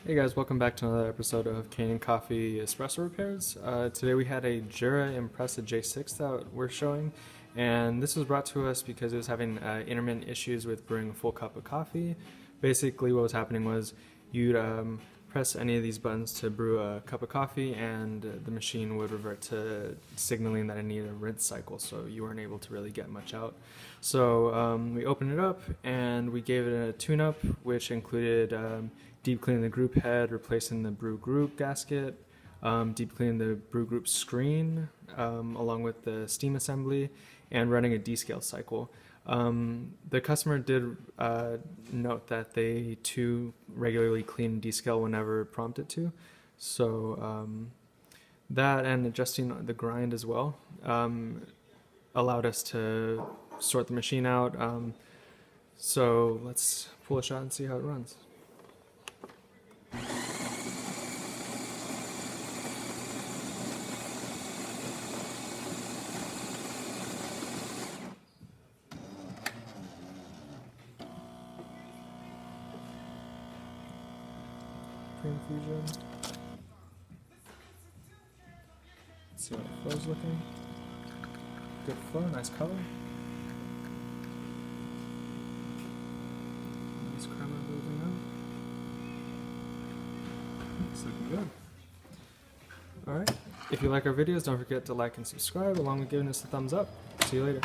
Hey guys, welcome back to another episode of Kanen Coffee Espresso Repairs. Today we had a Jura Impressa J6 that we're showing, and this was brought to us because it was having intermittent issues with brewing a full cup of coffee. Basically what was happening was you'd press any of these buttons to brew a cup of coffee and the machine would revert to signaling that it needed a rinse cycle, so you weren't able to really get much out. So we opened it up and we gave it a tune-up, which included deep cleaning the group head, replacing the brew group gasket, deep cleaning the brew group screen, along with the steam assembly, and running a descale cycle. The customer did note that they too regularly clean descale whenever prompted to, so that and adjusting the grind as well allowed us to sort the machine out. So let's pull a shot and see how it runs. Pre-infusion. Let's see what the flow's looking. Good flow, nice color. Nice crema building up. It's looking good. Alright, if you like our videos, don't forget to like and subscribe, along with giving us a thumbs up. See you later.